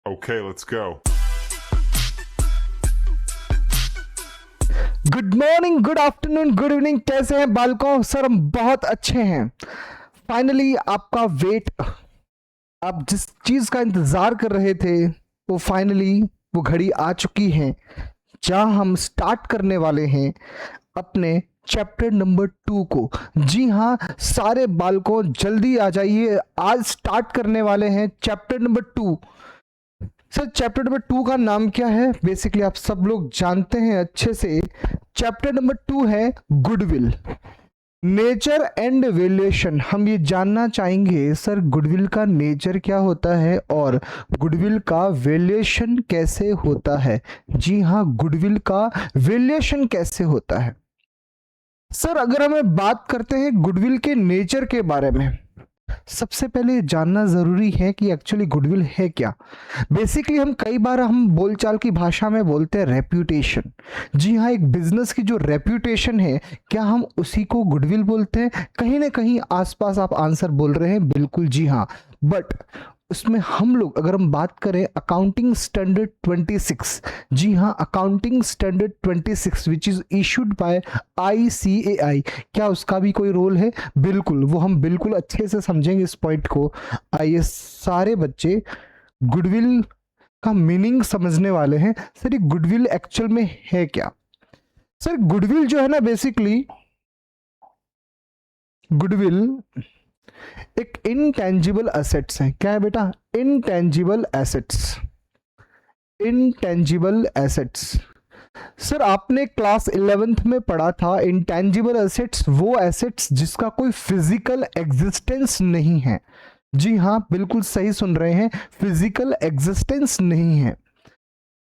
Okay, let's go. Good morning, good afternoon, good evening. कैसे हैं बालकों? सर हम बहुत अच्छे हैं। फाइनली आपका वेट, आप जिस चीज का इंतजार कर रहे थे वो फाइनली वो घड़ी आ चुकी है जहां हम स्टार्ट करने वाले हैं अपने चैप्टर नंबर 2 को। जी हाँ, सारे बालकों जल्दी आ जाइए, आज स्टार्ट करने वाले हैं chapter number 2। Sir chapter number 2 का नाम क्या है? बेसिकली आप सब लोग जानते हैं अच्छे से। चैप्टर नंबर 2 है गुडविल, नेचर एंड वैल्यूएशन। हम ये जानना चाहेंगे सर गुडविल का नेचर क्या होता है और गुडविल का वैल्यूएशन कैसे होता है। जी हाँ, गुडविल का वैल्यूएशन कैसे होता है। सर अगर हमें बात करते हैं गुडविल के नेचर के बारे में, सबसे पहले जानना जरूरी है कि एक्चुअली गुडविल है क्या। बेसिकली कई बार हम बोलचाल की भाषा में बोलते हैं रेप्यूटेशन। जी हाँ, एक बिजनेस की जो रेप्यूटेशन है, क्या हम उसी को गुडविल बोलते हैं? कहीं ना कहीं आसपास आप आंसर बोल रहे हैं, बिल्कुल जी हाँ। बट उसमें हम लोग अगर हम बात करें अकाउंटिंग स्टैंडर्ड 26, जी हाँ accounting standard 26 which is issued by ICAI, क्या उसका भी कोई रोल है? बिल्कुल, वो हम बिल्कुल अच्छे से समझेंगे इस पॉइंट को। आइए सारे बच्चे गुडविल का मीनिंग समझने वाले हैं। सर ये गुडविल एक्चुअल में है क्या? सर गुडविल जो है ना, बेसिकली गुडविल एक इनटेंजिबल एसेट्स है। क्या है बेटा? Intangible assets. Intangible assets sir आपने क्लास 11th में पढ़ा था। इंटेंजिबल एसेट्स वो एसेट्स जिसका कोई फिजिकल एग्जिस्टेंस नहीं है। जी हाँ, बिल्कुल सही सुन रहे हैं, फिजिकल एग्जिस्टेंस नहीं है,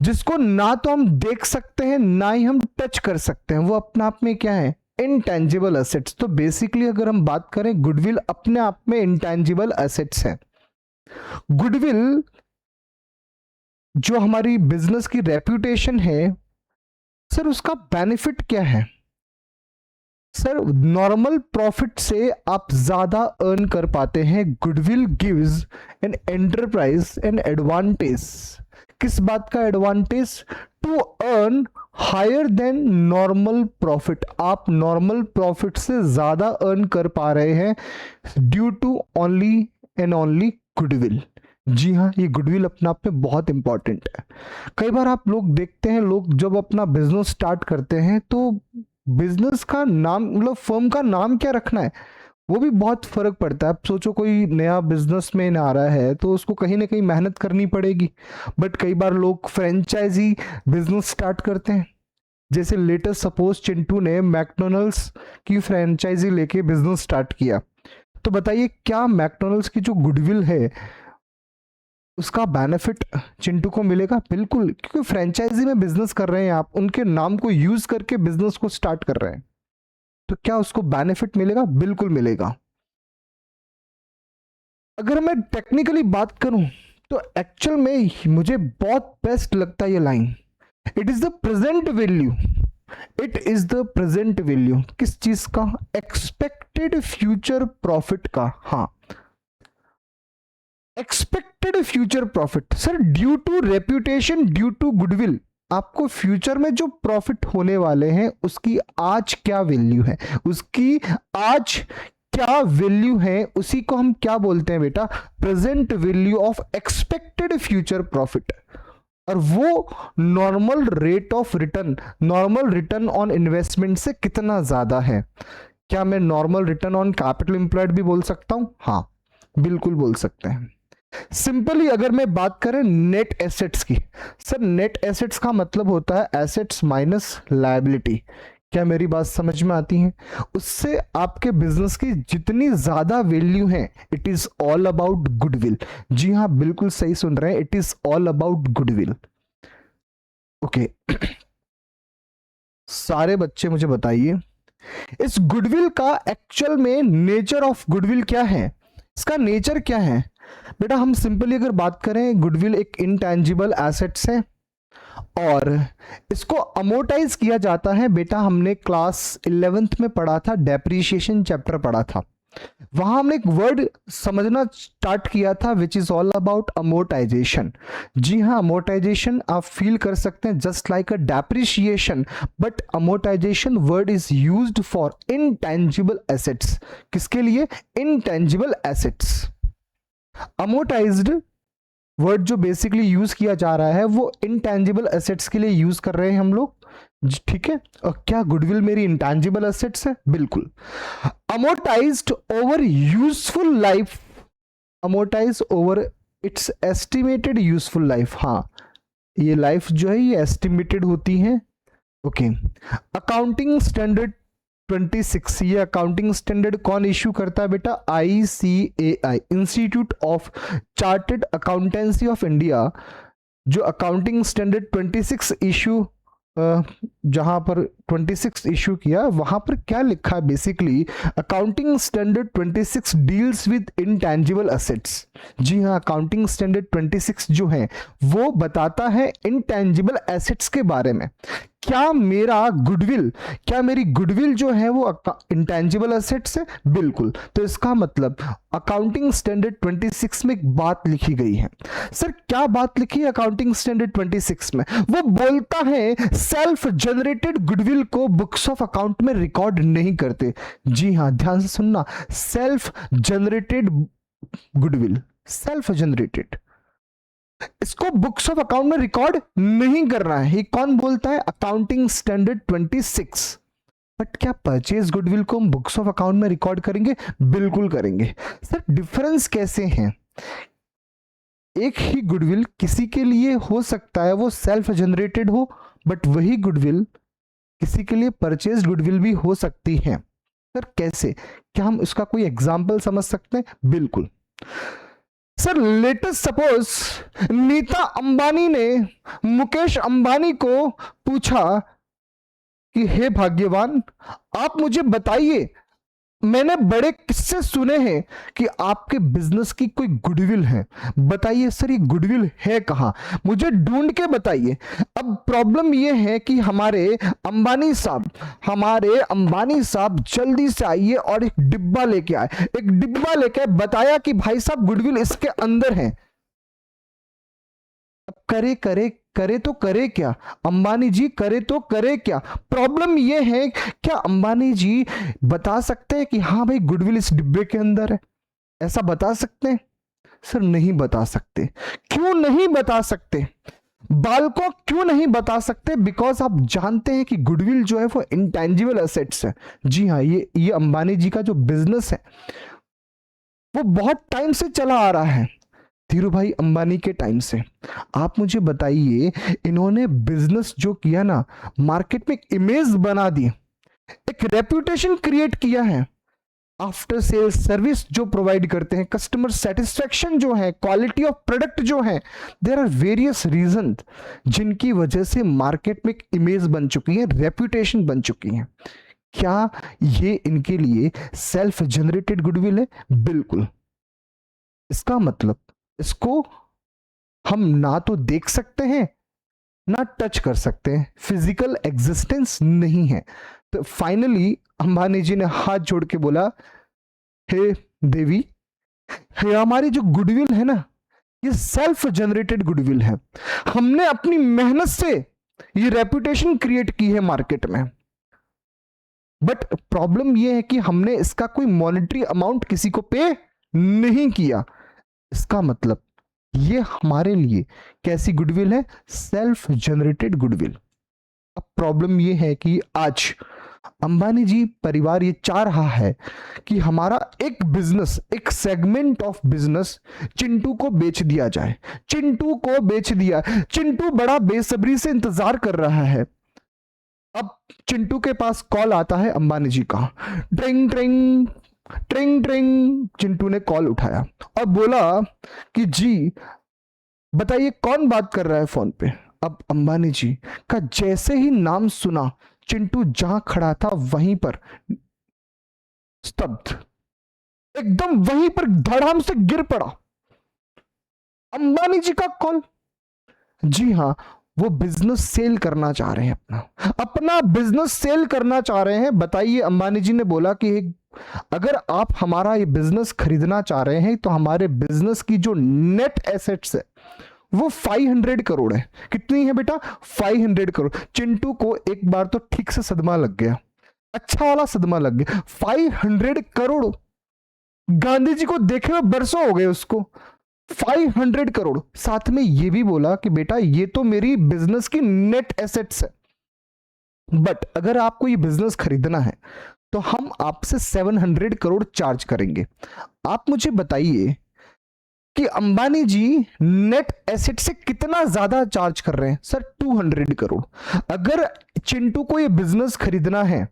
जिसको ना तो हम देख सकते हैं ना ही हम टच कर सकते हैं, वो अपने आप में क्या है? Intangible assets. तो बेसिकली अगर हम बात करें, गुडविल अपने आप में इंटेंजिबल एसेट्स है। गुडविल जो हमारी बिजनेस की रेप्यूटेशन है, सर उसका बेनिफिट क्या है? सर नॉर्मल प्रॉफिट से आप ज्यादा अर्न कर पाते हैं। Goodwill gives an enterprise an advantage. किस बात का advantage? To earn higher than normal profit. आप नॉर्मल प्रॉफिट से ज्यादा अर्न कर पा रहे हैं due to only and only goodwill. जी हाँ, ये गुडविल अपने आप में बहुत इंपॉर्टेंट है। कई बार आप लोग देखते हैं, लोग जब अपना बिजनेस स्टार्ट करते हैं तो बिजनेस का नाम, मतलब फर्म का नाम क्या रखना है, वो भी बहुत फर्क पड़ता है। आप सोचो कोई नया बिजनेसमैन आ रहा है तो उसको कहीं ना कहीं मेहनत करनी पड़ेगी। बट कई बार लोग फ्रेंचाइजी बिजनेस स्टार्ट करते हैं। जैसे लेटेस्ट सपोज चिंटू ने मैकडोनल्ड्स की फ्रेंचाइजी लेके बिजनेस स्टार्ट किया, तो बताइए क्या मैकडोनल्ड्स की जो गुडविल है उसका बेनिफिट चिंटू को मिलेगा? बिल्कुल, क्योंकि फ्रेंचाइजी में बिजनेस कर रहे हैं, आप उनके नाम को यूज करके बिजनेस को स्टार्ट कर रहे हैं, तो क्या उसको बेनिफिट मिलेगा? बिल्कुल मिलेगा। अगर मैं टेक्निकली बात करूं तो एक्चुअल में मुझे बहुत बेस्ट लगता है ये line, it is the present value. It is the present value किस चीज का? एक्सपेक्टेड फ्यूचर प्रॉफिट का। हाँ, expected future profit. Sir due to reputation, due to goodwill, आपको फ्यूचर में जो प्रॉफिट होने वाले हैं उसकी आज क्या वैल्यू है, उसकी आज क्या वैल्यू है, उसी को हम क्या बोलते हैं बेटा? Present value of expected future profit. और वो normal rate of return, normal return on investment से कितना ज्यादा है। क्या मैं normal return on capital employed भी बोल सकता हूं? हाँ, बिल्कुल बोल सकते हैं। सिंपली अगर मैं बात करें नेट एसेट्स की, सर नेट एसेट्स का मतलब होता है एसेट्स माइनस लायबिलिटी। क्या मेरी बात समझ में आती है? उससे आपके बिजनेस की जितनी ज्यादा वैल्यू है, it is all about goodwill. जी हाँ, बिल्कुल सही सुन रहे हैं, it is all about goodwill. Okay, सारे बच्चे मुझे बताइए इस गुडविल का एक्चुअल में नेचर ऑफ गुडविल क्या है? इसका नेचर क्या है बेटा? हम सिंपली अगर बात करें, गुडविल एक इंटेंजिबल एसेट्स है और इसको अमोर्टाइज किया जाता है। बेटा हमने क्लास 11th में पढ़ा था, डेप्रिसिएशन चैप्टर पढ़ा था। वहां हमने एक वर्ड समझना स्टार्ट किया था which is all about amortization. जी हाँ, अमोर्टाइजेशन आप फील कर सकते हैं just like a depreciation, but amortization word is used for intangible assets. किसके लिए? Intangible assets. अमोर्टाइज्ड वर्ड जो बेसिकली यूज किया जा रहा है वो इनटेंजिबल एसेट्स के लिए यूज कर रहे हैं हम लोग, ठीक है। और क्या गुडविल मेरी इंटेंजिबल एसेट्स है? बिल्कुल। Amortised over useful life, amortise over it's estimated useful life. हाँ, ये लाइफ जो है ये एस्टिमेटेड होती है। ओके। अकाउंटिंग स्टैंडर्ड 26, ये अकाउंटिंग स्टैंडर्ड कौन इश्यू करता है बेटा? ICAI, institute of chartered accountancy of India, जो अकाउंटिंग स्टैंडर्ड 26 इश्यू, जहां पर 26 इश्यू किया, वहां पर क्या लिखा है basically? Accounting standard 26 deals with intangible assets. जी हाँ, अकाउंटिंग स्टैंडर्ड 26 जो है वो बताता है इनटेंजिबल एसेट्स के बारे में। क्या मेरा गुडविल, क्या मेरी गुडविल जो है वो इंटेंजिबल एसेट्स है? बिल्कुल। तो इसका मतलब अकाउंटिंग स्टैंडर्ड 26 में एक बात लिखी गई है। सर क्या बात लिखी है अकाउंटिंग स्टैंडर्ड 26 में? वो बोलता है सेल्फ जनरेटेड गुडविल को बुक्स ऑफ अकाउंट में रिकॉर्ड नहीं करते। जी हाँ, ध्यान से सुनना, self generated goodwill, self generated, इसको बुक्स ऑफ अकाउंट में रिकॉर्ड नहीं करना है। ये कौन बोलता है? Accounting standard 26। बट क्या परचेज गुडविल को हम बुक्स ऑफ अकाउंट में रिकॉर्ड करेंगे? बिल्कुल करेंगे। सर डिफरेंस कैसे हैं? एक ही गुडविल किसी के लिए हो सकता है वो सेल्फ जनरेटेड हो, बट वही गुडविल किसी के लिए परचेज गुडविल भी हो सकती है। सर कैसे? क्या हम इसका कोई एग्जाम्पल समझ सकते हैं? बिल्कुल। Sir latest suppose Nita Ambani ने मुकेश अंबानी को पूछा कि हे भाग्यवान, आप मुझे बताइए, मैंने बड़े किस्से सुने हैं कि आपके बिजनेस की कोई गुडविल है, बताइए सर ये गुडविल है कहां, मुझे ढूंढ के बताइए। अब प्रॉब्लम ये है कि हमारे अंबानी साहब जल्दी से आइए और एक डिब्बा लेके आए, एक डिब्बा लेके बताया कि भाई साहब गुडविल इसके अंदर है। करे करे करे तो करे क्या अंबानी जी, करे तो करे क्या? प्रॉब्लम यह है, क्या अंबानी जी बता सकते हैं कि हाँ भाई गुडविल इस डिब्बे के अंदर है? ऐसा बता सकते हैं? सर नहीं बता सकते। क्यों नहीं बता सकते? बालकों क्यों नहीं बता सकते? बिकॉज आप जानते हैं कि गुडविल जो है वो इंटेंजिबल एसेट्स है। जी हाँ, ये अंबानी जी का जो बिजनेस है वो बहुत टाइम से चला आ रहा है, धीरू भाई अंबानी के टाइम से। आप मुझे बताइए, इन्होंने बिजनेस जो किया ना, मार्केट में एक इमेज बना दी, एक रेप्यूटेशन क्रिएट किया है, आफ्टर सेल सर्विस जो प्रोवाइड करते हैं, कस्टमर सेटिस्फेक्शन जो है, क्वालिटी ऑफ प्रोडक्ट जो है, देयर आर वेरियस रीजन जिनकी वजह से मार्केट में एक इमेज बन चुकी है, रेप्यूटेशन बन चुकी है। क्या ये इनके लिए सेल्फ जनरेटेड गुडविल है? बिल्कुल। इसका मतलब इसको हम ना तो देख सकते हैं ना टच कर सकते हैं, फिजिकल एग्जिस्टेंस नहीं है। तो फाइनली अंबानी जी ने हाथ जोड़ के बोला, हे देवी, हे हमारी जो गुडविल है ना, ये सेल्फ जनरेटेड गुडविल है, हमने अपनी मेहनत से ये रेपुटेशन क्रिएट की है मार्केट में, बट प्रॉब्लम ये है कि हमने इसका कोई मॉनेटरी अमाउंट किसी को पे नहीं किया। इसका मतलब ये हमारे लिए कैसी गुडविल है? Self generated goodwill. अब प्रॉब्लम ये है कि आज अंबानी जी परिवार ये चाह रहा है कि हमारा एक बिजनेस, एक सेगमेंट ऑफ बिजनेस चिंटू को बेच दिया जाए। चिंटू को बेच दिया, चिंटू बड़ा बेसब्री से इंतजार कर रहा है। अब चिंटू के पास कॉल आता है अंबानी जी का, ट्रिंग ट्रिंग ट्रिंग ट्रिंग। चिंटू ने कॉल उठाया और बोला कि जी बताइए कौन बात कर रहा है फोन पे। अब अंबानी जी का जैसे ही नाम सुना, चिंटू जहां खड़ा था वहीं पर स्तब्ध, एकदम वहीं पर धड़ाम से गिर पड़ा। अंबानी जी का कॉल। जी हां, वो बिजनेस सेल करना चाह रहे हैं, अपना बिजनेस सेल करना चाह रहे हैं। बताइए, अंबानी जी ने बोला कि एक अगर आप हमारा ये बिजनेस खरीदना चाह रहे हैं तो हमारे बिजनेस की जो नेट एसेट्स है वो 500 करोड़ है। कितनी है बेटा? 500 करोड़। चिंटू को एक बार तो ठीक से सदमा लग गया, अच्छा वाला सदमा लग गया। 500 करोड़, गांधी जी को देखे हुए बरसों हो गए उसको। 500 करोड़। साथ में ये भी बोला कि बेटा ये तो मेरी बिजनेस की नेट एसेट्स है, बट अगर आपको ये बिजनेस खरीदना है तो हम आपसे 700 करोड़ चार्ज करेंगे। आप मुझे बताइए कि अंबानी जी नेट एसेट से कितना ज्यादा चार्ज कर रहे हैं? सर 200 करोड़। अगर चिंटू को ये बिजनेस खरीदना है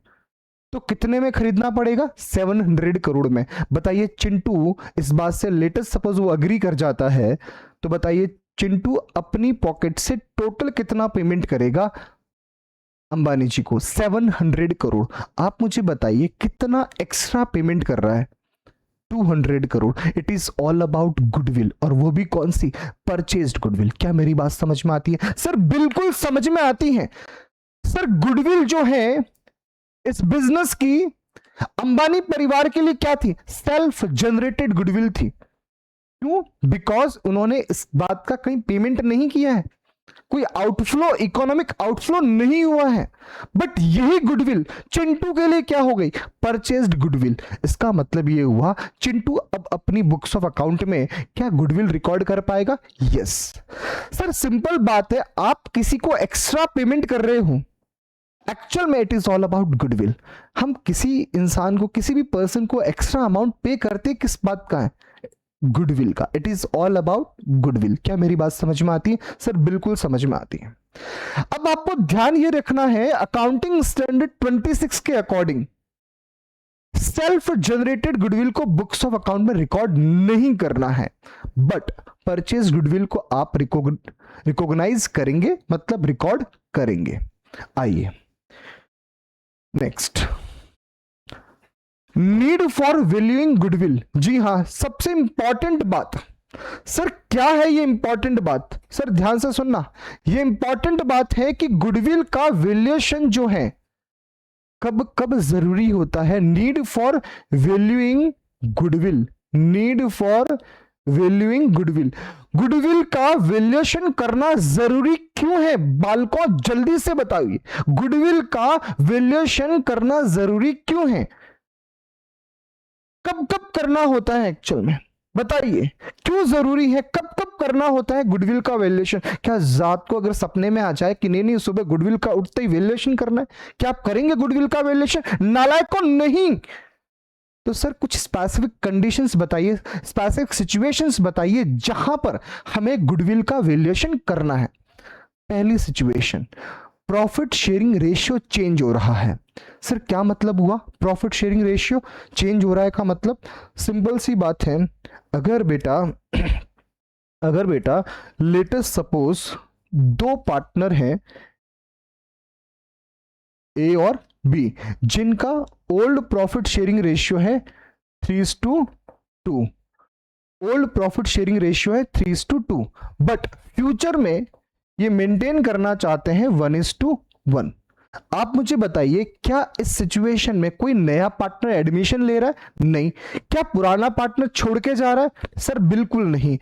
तो कितने में खरीदना पड़ेगा? 700 करोड़ में। बताइए चिंटू इस बात से लेटेस्ट सपोज वो अग्री कर जाता है तो बताइए चिंटू अपनी पॉकेट से टोटल कितना पेमेंट करेगा अंबानी जी को? 700 करोड़। आप मुझे बताइए कितना एक्स्ट्रा पेमेंट कर रहा है? 200 crore. It is all about goodwill, और वो भी कौन सी? Purchased goodwill. क्या मेरी बात समझ में आती है? सर बिल्कुल समझ में आती है। सर गुडविल जो है इस बिजनेस की अंबानी परिवार के लिए क्या थी? सेल्फ जनरेटेड गुडविल थी। क्यों? बिकॉज उन्होंने इस बात का कहीं पेमेंट नहीं किया है, कोई आउटफ्लो, इकोनॉमिक आउटफ्लो नहीं हुआ है। बट यही गुडविल चिंटू के लिए क्या हो गई? Purchased goodwill. इसका मतलब ये हुआ चिंटू अब अपनी बुक्स ऑफ अकाउंट में क्या गुडविल रिकॉर्ड कर पाएगा? यस। सर सिंपल बात है, आप किसी को एक्स्ट्रा पेमेंट कर रहे हो, एक्चुअल में it is all about goodwill. हम किसी इंसान को, किसी भी पर्सन को एक्स्ट्रा अमाउंट पे करते किस बात का है? गुडविल का। It is all about goodwill. क्या मेरी बात समझ में आती है? सर बिल्कुल समझ में आती है। अब आपको ध्यान ये रखना है, अकाउंटिंग स्टैंडर्ड 26 के अकॉर्डिंग सेल्फ जनरेटेड गुडविल को बुक्स ऑफ अकाउंट में रिकॉर्ड नहीं करना है, बट परचेज गुडविल को आप रिकॉग्नाइज करेंगे, मतलब रिकॉर्ड करेंगे। आइए next, need for valuing goodwill. जी हां, सबसे इंपॉर्टेंट बात। सर क्या है ये इंपॉर्टेंट बात? सर ध्यान से सुनना, ये इंपॉर्टेंट बात है कि गुडविल का वैल्यूएशन जो है कब कब जरूरी होता है। Need for valuing goodwill, need for valuing goodwill. Goodwill का वैल्यूएशन करना जरूरी क्यों है? बालकों जल्दी से बताइए, गुडविल का वैल्यूएशन करना जरूरी क्यों है? कब कब करना होता है एक्चुअल में? बताइए क्यों जरूरी है, कब कब करना होता है गुडविल का वैल्यूएशन? क्या जात को अगर सपने में आ जाए कि नहीं सुबह गुडविल का उठते ही वैल्यूएशन करना है, क्या आप करेंगे गुडविल का वैल्यूएशन? नालायक को नहीं। तो सर कुछ स्पेसिफिक कंडीशंस बताइए, स्पेसिफिक सिचुएशंस बताइए जहां पर हमें गुडविल का वैल्यूएशन करना है। पहली situation, profit sharing ratio change हो रहा है। सर क्या मतलब हुआ प्रॉफिट शेयरिंग रेशियो चेंज हो रहा है का मतलब? सिंपल सी बात है, अगर बेटा लेटेस्ट सपोज दो पार्टनर हैं ए और बी, जिनका ओल्ड प्रॉफिट शेयरिंग रेशियो है 3:2, ओल्ड प्रॉफिट शेयरिंग रेशियो है 3:2, बट फ्यूचर में ये मेंटेन करना चाहते हैं 1:1। आप मुझे बताइए क्या इस सिचुएशन में कोई नया पार्टनर एडमिशन ले रहा है? नहीं। क्या पुराना पार्टनर छोड़ के जा रहा है? सर बिल्कुल नहीं।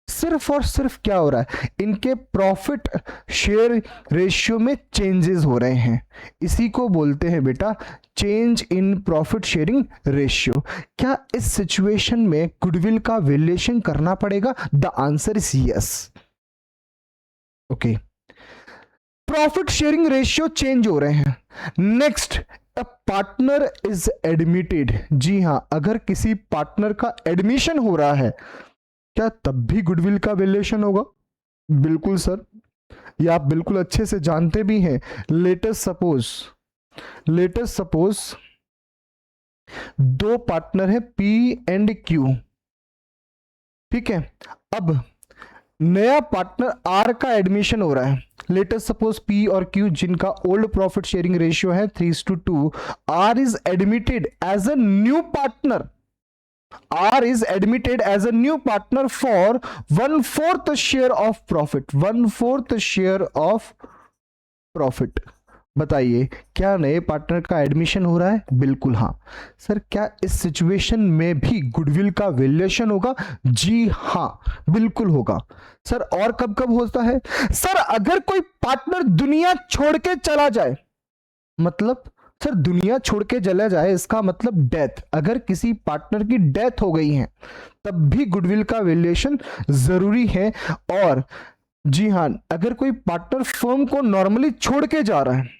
सिर्फ और सिर्फ क्या हो रहा है, इनके प्रॉफिट शेयर रेशियो में चेंजेस हो रहे हैं। इसी को बोलते हैं बेटा change in profit sharing ratio. क्या इस सिचुएशन में गुडविल का वैल्यूएशन करना पड़ेगा? The answer is yes. Okay, profit sharing ratio change हो रहे हैं। Next, a partner is admitted. जी हां, अगर किसी पार्टनर का एडमिशन हो रहा है क्या तब भी गुडविल का वैल्यूएशन होगा? बिल्कुल सर, ये आप बिल्कुल अच्छे से जानते भी हैं। लेटेस्ट सपोज दो पार्टनर है पी एंड क्यू, ठीक है। अब नया पार्टनर आर का एडमिशन हो रहा है। लेटेस्ट सपोज पी और क्यू जिनका ओल्ड प्रॉफिट शेयरिंग रेशियो है 3:2, R is admitted as a new partner. R is admitted as a new partner for 1/4 share of profit. 1/4 share of profit. बताइए, क्या नए पार्टनर का एडमिशन हो रहा है? बिल्कुल हाँ। सर क्या इस सिचुएशन में भी गुडविल का वैल्यूएशन होगा? जी हाँ, बिल्कुल होगा। सर और कब कब होता है? सर अगर कोई पार्टनर दुनिया छोड़ के चला जाए, मतलब सर दुनिया छोड़ के चला जाए इसका मतलब डेथ, अगर किसी पार्टनर की डेथ हो गई है तब भी गुडविल का वैल्यूएशन जरूरी है। और जी हाँ, अगर कोई पार्टनर फर्म को नॉर्मली छोड़ के जा रहा है,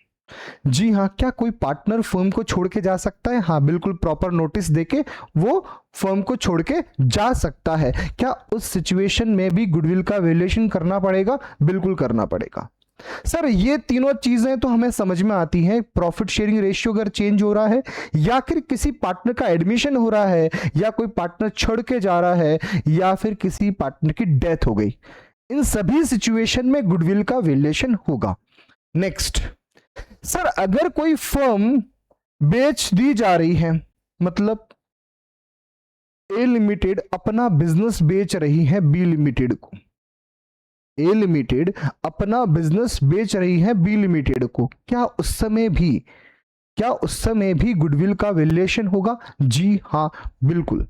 जी हाँ, क्या कोई पार्टनर फर्म को छोड़ के जा सकता है? हाँ बिल्कुल, प्रॉपर नोटिस देके वो फर्म को छोड़ के जा सकता है। क्या उस सिचुएशन में भी गुडविल का वैल्यूएशन करना पड़ेगा? बिल्कुल करना पड़ेगा। सर ये तीनों चीजें तो हमें समझ में आती हैं। प्रॉफिट शेयरिंग रेशियो अगर चेंज हो रहा है, या फिर किसी पार्टनर का एडमिशन हो रहा है, या कोई पार्टनर छोड़ के जा रहा है, या फिर किसी पार्टनर की डेथ हो गई, इन सभी सिचुएशन में गुडविल का वैल्यूएशन होगा। नेक्स्ट, सर अगर कोई फर्म बेच दी जा रही है, मतलब ए लिमिटेड अपना बिजनेस बेच रही है बी लिमिटेड को, ए लिमिटेड अपना बिजनेस बेच रही है बी लिमिटेड को, क्या उस समय भी गुडविल का वैल्यूएशन होगा? जी हाँ, बिल्कुल।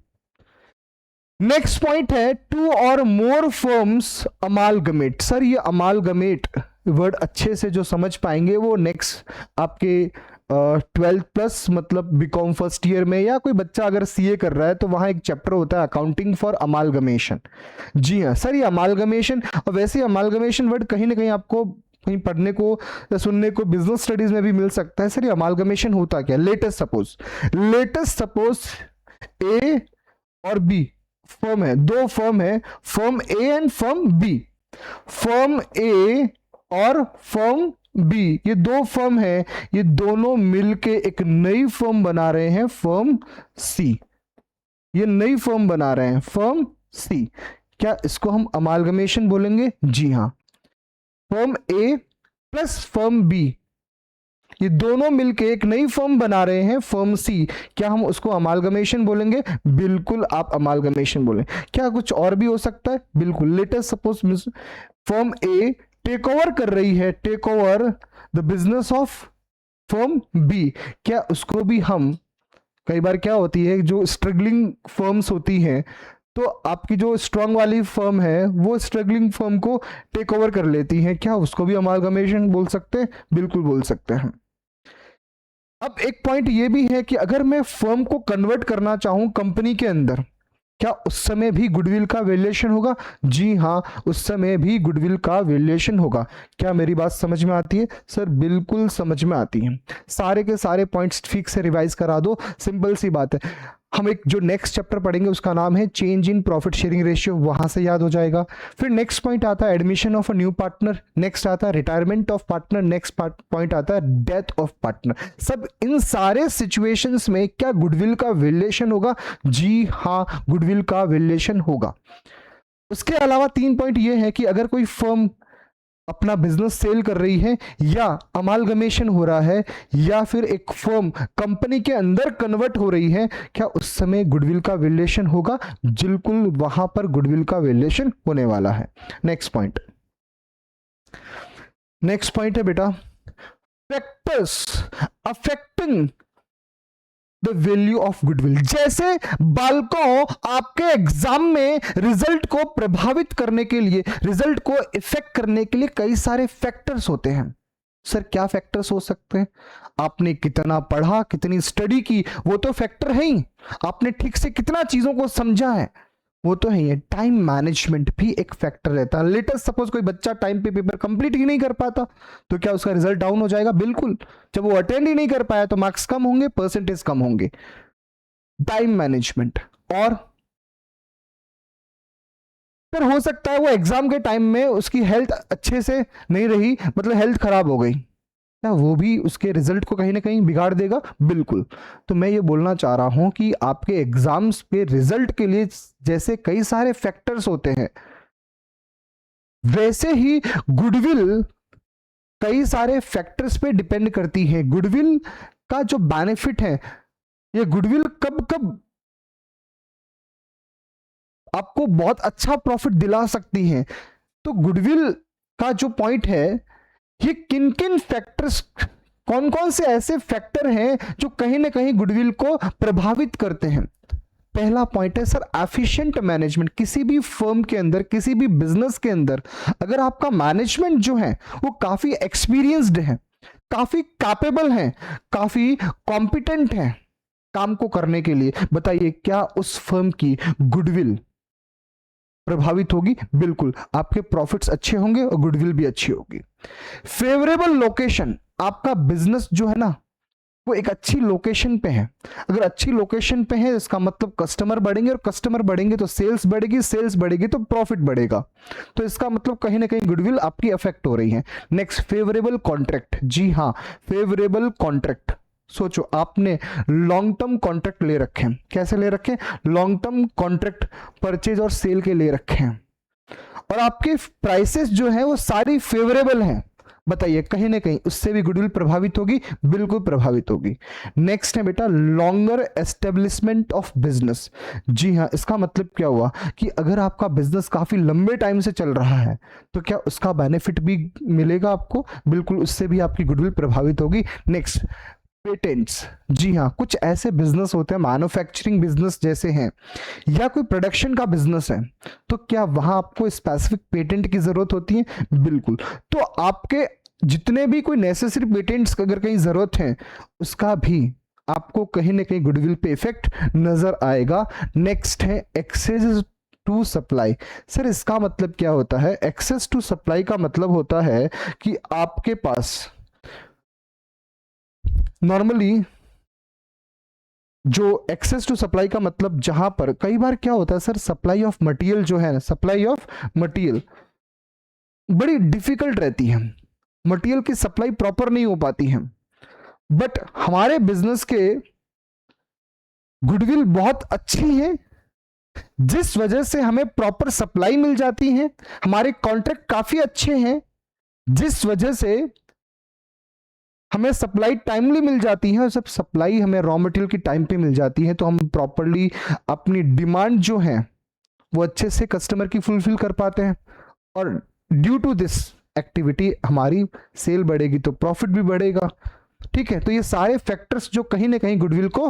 नेक्स्ट पॉइंट है टू और मोर फर्म्स अमालगमेट। सर ये अमालगमेट वर्ड अच्छे से जो समझ पाएंगे वो नेक्स्ट आपके 12th प्लस मतलब बीकॉम फर्स्ट ईयर में, या कोई बच्चा अगर सीए कर रहा है तो वहां एक चैप्टर होता है अकाउंटिंग फॉर अमालगमेशन। जी हाँ सर, ये अमालगमेशन, और वैसे अमालगमेशन वर्ड कहीं ना कहीं आपको कहीं पढ़ने को या सुनने को बिजनेस स्टडीज में भी मिल सकता है। सर ये अमालगमेशन होता क्या? लेटेस्ट सपोज ए और बी फर्म है, दो फर्म है, firm A and firm B. Firm A और फर्म बी, ये दो फर्म है, ये दोनों मिलके एक नई फर्म बना रहे हैं, फर्म सी। ये नई फर्म बना रहे हैं, फर्म सी। क्या इसको हम अमालगमेशन बोलेंगे? जी हाँ। फर्म ए प्लस फर्म बी, ये दोनों मिलके एक नई फर्म बना रहे हैं, फर्म सी। क्या हम उसको अमालगमेशन बोलेंगे? बिल्कुल आप अमालगमेशन बोलें। क्या कुछ और भी हो सकता है? बिल्कुल। Latest suppose firm A take over कर रही है, take over the business of firm B, क्या उसको भी हम, कई बार क्या होती है जो स्ट्रगलिंग फर्म्स होती हैं, तो आपकी जो स्ट्रांग वाली फर्म है वो स्ट्रगलिंग फर्म को टेक ओवर कर लेती है, क्या उसको भी अमालगमेशन बोल सकते हैं? बिल्कुल बोल सकते हैं। अब एक पॉइंट ये भी है कि अगर मैं फर्म को कन्वर्ट करना चाहूं कंपनी के अंदर, क्या उस समय भी गुडविल का वैल्यूएशन होगा? जी हाँ, उस समय भी गुडविल का वैल्यूएशन होगा। क्या मेरी बात समझ में आती है? सर बिल्कुल समझ में आती है। सारे के सारे पॉइंट्स ठीक से रिवाइज करा दो, सिंपल सी बात है। हम एक जो नेक्स्ट चैप्टर पढ़ेंगे उसका नाम है change in profit sharing ratio, वहां से याद हो जाएगा। फिर नेक्स्ट पॉइंट आता है admission of a new partner, next आता है retirement of partner, next point आता है डेथ ऑफ पार्टनर। सब इन सारे सिचुएशंस में क्या गुडविल का वैल्यूएशन होगा? जी हाँ, गुडविल का वैल्यूएशन होगा। उसके अलावा 3 पॉइंट ये है कि अगर कोई फर्म अपना बिजनेस सेल कर रही है, या अमालगमेशन हो रहा है, या फिर एक फर्म कंपनी के अंदर कन्वर्ट हो रही है, क्या उस समय गुडविल का वैल्यूएशन होगा? बिल्कुल वहां पर गुडविल का वैल्यूएशन होने वाला है। नेक्स्ट पॉइंट है बेटा factors affecting the value of goodwill. जैसे बालकों, आपके एग्जाम में रिजल्ट को प्रभावित करने के लिए, रिजल्ट को इफेक्ट करने के लिए कई सारे फैक्टर्स होते हैं। सर क्या फैक्टर्स हो सकते हैं? आपने कितना पढ़ा, कितनी स्टडी की, वो तो फैक्टर है ही। आपने ठीक से कितना चीजों को समझा है, वो तो है ही। टाइम मैनेजमेंट भी एक फैक्टर रहता है। लेटेस्ट सपोज कोई बच्चा टाइम पे पेपर कंप्लीट ही नहीं कर पाता, तो क्या उसका रिजल्ट डाउन हो जाएगा? बिल्कुल। जब वो अटेंड ही नहीं कर पाया तो मार्क्स कम होंगे, परसेंटेज कम होंगे। Time management. और फिर हो सकता है वो एग्जाम के टाइम में उसकी हेल्थ अच्छे से नहीं रही, मतलब हेल्थ खराब हो गई, क्या वो भी उसके रिजल्ट को कहीं ना कहीं बिगाड़ देगा? बिल्कुल। तो मैं ये बोलना चाह रहा हूं कि आपके एग्जाम्स पे रिजल्ट के लिए जैसे कई सारे फैक्टर्स होते हैं, वैसे ही गुडविल कई सारे फैक्टर्स पे डिपेंड करती है। गुडविल का जो बेनिफिट है, ये गुडविल कब कब आपको बहुत अच्छा प्रॉफिट दिला सकती है। तो गुडविल का जो पॉइंट है, ये किन किन फैक्टर्स कौन कौन से ऐसे फैक्टर हैं जो कहीं ना कहीं गुडविल को प्रभावित करते हैं? पहला पॉइंट है सर एफिशिएंट मैनेजमेंट। किसी भी फर्म के अंदर, किसी भी बिजनेस के अंदर अगर आपका मैनेजमेंट जो है वो काफी एक्सपीरियंस्ड है, काफी कैपेबल है, काफी कॉम्पिटेंट है काम को करने के लिए, बताइए क्या उस फर्म की गुडविल प्रभावित होगी? बिल्कुल, आपके प्रॉफिट्स अच्छे होंगे और गुडविल भी अच्छी होगी। फेवरेबल लोकेशन, आपका बिजनेस जो है ना वो एक अच्छी लोकेशन पे है। अगर अच्छी लोकेशन पे है इसका मतलब कस्टमर बढ़ेंगे, और कस्टमर बढ़ेंगे तो सेल्स बढ़ेगी, सेल्स बढ़ेगी तो प्रॉफिट बढ़ेगा, तो इसका मतलब कहीं ना कहीं गुडविल आपकी अफेक्ट हो रही है। Next, favourable contract. जी हाँ, फेवरेबल कॉन्ट्रैक्ट। सोचो आपने लॉन्ग टर्म कॉन्ट्रैक्ट ले रखे हैं। कैसे ले रखे हैं? लॉन्ग टर्म कॉन्ट्रैक्ट परचेज और सेल के ले रखे हैं, और आपके प्राइसेस जो है वो सारी फेवरेबल हैं। बताइए कहीं ना कहीं उससे भी गुडविल प्रभावित होगी? बिल्कुल प्रभावित होगी। नेक्स्ट है बेटा लॉन्गर एस्टेब्लिशमेंट ऑफ बिजनेस। जी हाँ, इसका मतलब क्या हुआ कि अगर आपका बिजनेस काफी लंबे टाइम से चल रहा है तो क्या उसका बेनिफिट भी मिलेगा आपको? बिल्कुल, उससे भी आपकी गुडविल प्रभावित होगी। Next, patents. जी हाँ, कुछ ऐसे बिजनेस होते हैं, मैन्युफैक्चरिंग बिजनेस जैसे हैं या कोई प्रोडक्शन का बिजनेस है, तो क्या वहां आपको स्पेसिफिक पेटेंट की जरूरत होती है? बिल्कुल। तो आपके जितने भी कोई नेसेसरी पेटेंट्स अगर कहीं जरूरत है उसका भी आपको कहीं ना कहीं गुडविल पे इफेक्ट नजर आएगा। नेक्स्ट है एक्सेस टू सप्लाई। सर इसका मतलब क्या होता है? एक्सेस टू सप्लाई का मतलब होता है कि आपके पास नॉर्मली जो एक्सेस टू सप्लाई का मतलब जहां पर कई बार क्या होता है सर, सप्लाई ऑफ मटेरियल जो है ना, सप्लाई ऑफ मटेरियल बड़ी डिफिकल्ट रहती है, मटेरियल की सप्लाई प्रॉपर नहीं हो पाती है, बट हमारे बिजनेस के गुडविल बहुत अच्छी है जिस वजह से हमें प्रॉपर सप्लाई मिल जाती है, हमारे कॉन्ट्रैक्ट काफी अच्छे हैं जिस वजह से हमें सप्लाई टाइमली मिल जाती है, और सब सप्लाई हमें रॉ मटेरियल की टाइम पे मिल जाती है, तो हम प्रॉपरली अपनी डिमांड जो है वो अच्छे से कस्टमर की फुलफिल कर पाते हैं, और ड्यू टू दिस एक्टिविटी हमारी सेल बढ़ेगी तो प्रॉफिट भी बढ़ेगा। ठीक है, तो ये सारे फैक्टर्स जो कहीं ना कहीं गुडविल को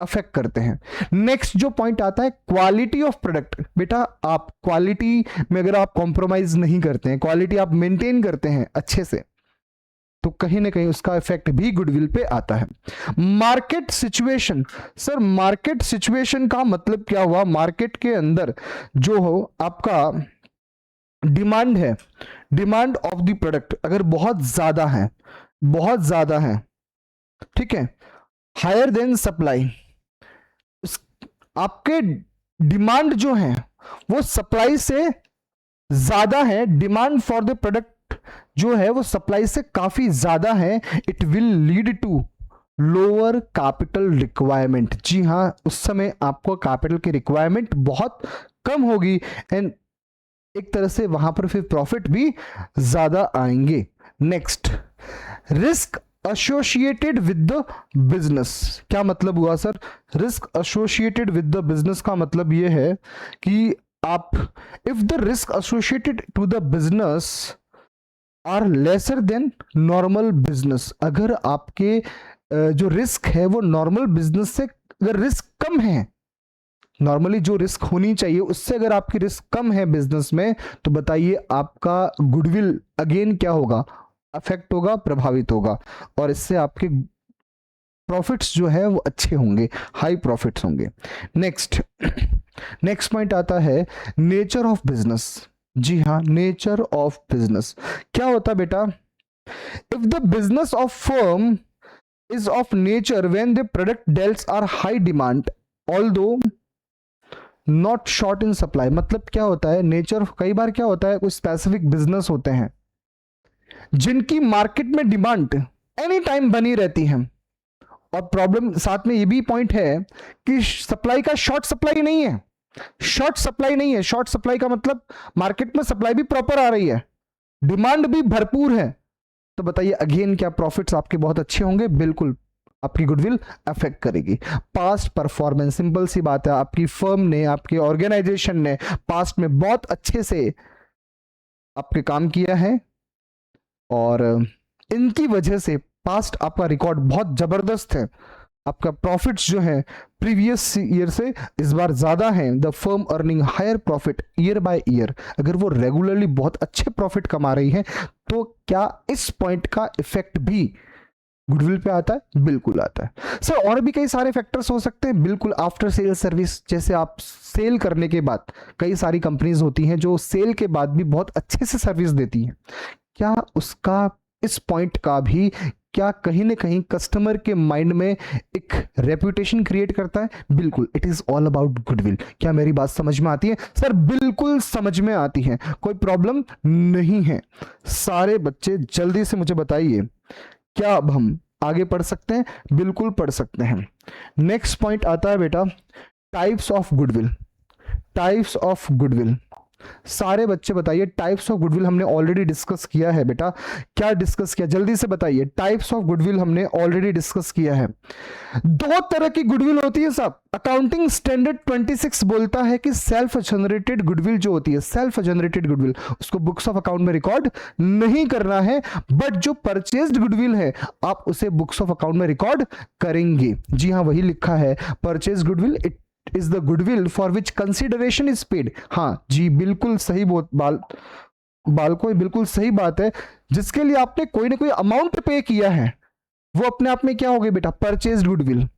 अफेक्ट करते हैं। नेक्स्ट जो पॉइंट आता है क्वालिटी ऑफ प्रोडक्ट। बेटा आप क्वालिटी में अगर आप कॉम्प्रोमाइज नहीं करते हैं, क्वालिटी आप मेंटेन करते हैं अच्छे से, तो कहीं ना कहीं उसका इफेक्ट भी गुडविल पे आता है। Market situation. Sir market situation का मतलब क्या हुआ? मार्केट के अंदर जो हो आपका डिमांड है, डिमांड ऑफ द प्रोडक्ट अगर बहुत ज्यादा है, बहुत ज्यादा है, ठीक है, हायर देन सप्लाई, आपके डिमांड जो है वो सप्लाई से ज्यादा है, डिमांड फॉर द प्रोडक्ट जो है वो सप्लाई से काफी ज्यादा है, it will lead to lower capital requirement. जी हां, उस समय आपको कैपिटल की रिक्वायरमेंट बहुत कम होगी, एंड एक तरह से वहां पर फिर प्रॉफिट भी ज्यादा आएंगे। Next, risk associated with the business. क्या मतलब हुआ sir? Risk associated with the business का मतलब यह है कि आप, if the risk associated to the business are lesser than normal business, अगर आपके जो रिस्क है वो नॉर्मल बिजनेस से अगर रिस्क कम है, नॉर्मली जो रिस्क होनी चाहिए उससे अगर आपकी रिस्क कम है बिजनेस में, तो बताइए आपका गुडविल अगेन क्या होगा? अफेक्ट होगा, प्रभावित होगा, और इससे आपके प्रॉफिट्स जो है वो अच्छे होंगे, हाई प्रॉफिट्स होंगे। नेक्स्ट, नेक्स्ट पॉइंट आता है नेचर ऑफ बिजनेस। जी हाँ, नेचर ऑफ बिजनेस क्या होता है बेटा? If the business of firm is of nature when the product deals are high demand although not short in supply. मतलब क्या होता है नेचर? कई बार क्या होता है, कुछ स्पेसिफिक बिजनेस होते हैं जिनकी मार्केट में डिमांड एनी टाइम बनी रहती है, और प्रॉब्लम साथ में ये भी पॉइंट है कि सप्लाई का शॉर्ट सप्लाई नहीं है, शॉर्ट सप्लाई नहीं है। शॉर्ट सप्लाई का मतलब मार्केट में सप्लाई भी प्रॉपर आ रही है, डिमांड भी भरपूर है, तो बताइए अगेन क्या प्रॉफिट्स आपके बहुत अच्छे होंगे? बिल्कुल, आपकी गुडविल अफेक्ट करेगी। पास्ट परफॉर्मेंस, सिंपल सी बात है, आपकी फर्म ने, आपके ऑर्गेनाइजेशन ने पास्ट में बहुत अच्छे से आपके काम किया है, और इनकी वजह से पास्ट आपका रिकॉर्ड बहुत जबरदस्त है, आपका प्रॉफिट्स जो है प्रीवियस ईयर से इस बार ज्यादा है, the firm earning higher profit year by year, अगर वो रेगुलरली बहुत अच्छे प्रॉफिट कमा रही है तो क्या इस पॉइंट का इफेक्ट भी गुडविल पे आता है? बिल्कुल आता है सर। और भी कई सारे फैक्टर्स हो सकते हैं, बिल्कुल। आफ्टर सेल सर्विस, जैसे आप सेल करने के बाद, कई सारी कंपनीज होती हैं जो सेल के बाद भी बहुत अच्छे से सर्विस देती हैं, क्या उसका इस पॉइंट का भी क्या कहीं ना कहीं कस्टमर के माइंड में एक रेपुटेशन क्रिएट करता है? बिल्कुल, it is all about goodwill. क्या मेरी बात समझ में आती है सर? बिल्कुल समझ में आती है, कोई प्रॉब्लम नहीं है। सारे बच्चे जल्दी से मुझे बताइए, क्या अब हम आगे पढ़ सकते हैं? बिल्कुल पढ़ सकते हैं। नेक्स्ट पॉइंट आता है बेटा types of goodwill. Types of goodwill, सारे बच्चे बताइए, टाइप्स ऑफ गुडविल हमने ऑलरेडी डिस्कस किया है बेटा। क्या डिस्कस किया? जल्दी से बताइए। टाइप्स ऑफ गुडविल हमने ऑलरेडी डिस्कस किया है। दो तरह की गुडविल होती है साहब। अकाउंटिंग स्टैंडर्ड 26 बोलता है कि सेल्फ जनरेटेड गुडविल जो होती है, सेल्फ जनरेटेड गुडविल, उसको बुक्स ऑफ अकाउंट में रिकॉर्ड नहीं करना है, बट जो परचेज्ड गुडविल है आप उसे बुक्स ऑफ अकाउंट में रिकॉर्ड करेंगे। जी हाँ, वही लिखा है, purchase goodwill it is the goodwill for which consideration is paid. हाँ जी, बिल्कुल सही बालको, बिल्कुल सही बात है। जिसके लिए आपने कोई ना कोई अमाउंट पे किया है वो अपने आप में क्या हो गई बेटा? Purchased goodwill.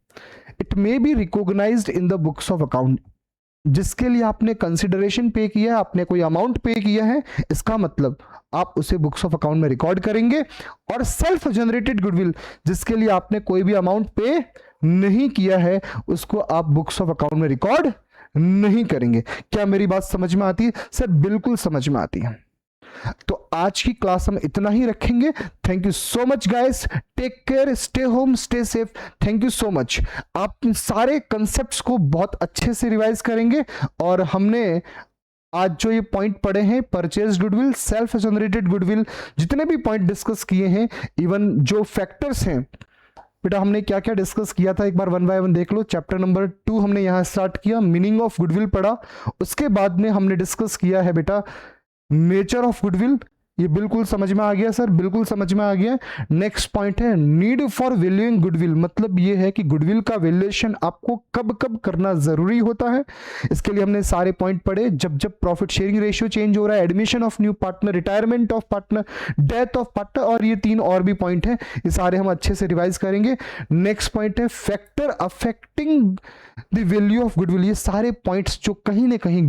It may be recognised in the books of account. जिसके लिए आपने कंसिडरेशन पे किया है, आपने कोई अमाउंट पे किया है, इसका मतलब आप उसे बुक्स ऑफ अकाउंट में रिकॉर्ड करेंगे। और सेल्फ जनरेटेड गुडविल, जिसके लिए आपने कोई भी अमाउंट पे नहीं किया है, उसको आप बुक्स ऑफ अकाउंट में रिकॉर्ड नहीं करेंगे। क्या मेरी बात समझ में आती है सर? बिल्कुल समझ में आती है। तो आज की क्लास हम इतना ही रखेंगे। Thank you so much guys, take care, stay home, stay safe. Thank you so much. आप सारे कंसेप्ट्स को बहुत अच्छे से रिवाइज करेंगे। और हमने आज जो ये पॉइंट पढ़े हैं, purchase goodwill, self generated goodwill, जितने भी पॉइंट डिस्कस किए हैं, इवन जो फैक्टर्स हैं बेटा, हमने क्या क्या डिस्कस किया था एक बार वन बाय वन देख लो। चैप्टर नंबर 2 हमने यहां स्टार्ट किया, मीनिंग ऑफ गुडविल पढ़ा। उसके बाद में हमने डिस्कस किया है बेटा नेचर ऑफ गुडविल। ये बिल्कुल समझ में आ गया सर? बिल्कुल समझ में आ गया। नेक्स्ट पॉइंट है नीड फॉर वैल्यूइंग गुडविल, मतलब ये है कि गुडविल का वैल्यूएशन आपको कब कब करना जरूरी होता है। इसके लिए हमने सारे पॉइंट पढ़े। जब जब प्रॉफिट शेयरिंग रेशियो चेंज हो रहा है, admission of new partner, retirement of partner, death of partner, और ये 3 और भी पॉइंट है, ये सारे हम अच्छे से रिवाइज करेंगे। नेक्स्ट पॉइंट है factor affecting the value of goodwill. ये सारे पॉइंट्स जो कहीं ना कहीं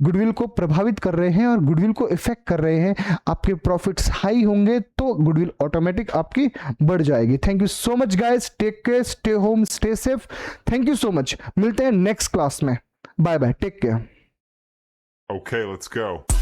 गुडविल को प्रभावित कर रहे हैं और गुडविल को इफेक्ट कर रहे हैं। आपके प्रॉफिट्स हाई होंगे तो गुडविल ऑटोमेटिक आपकी बढ़ जाएगी। Thank you so much guys, take care, stay home, stay safe. Thank you so much. मिलते हैं नेक्स्ट क्लास में। Bye bye, take care. Okay, let's go.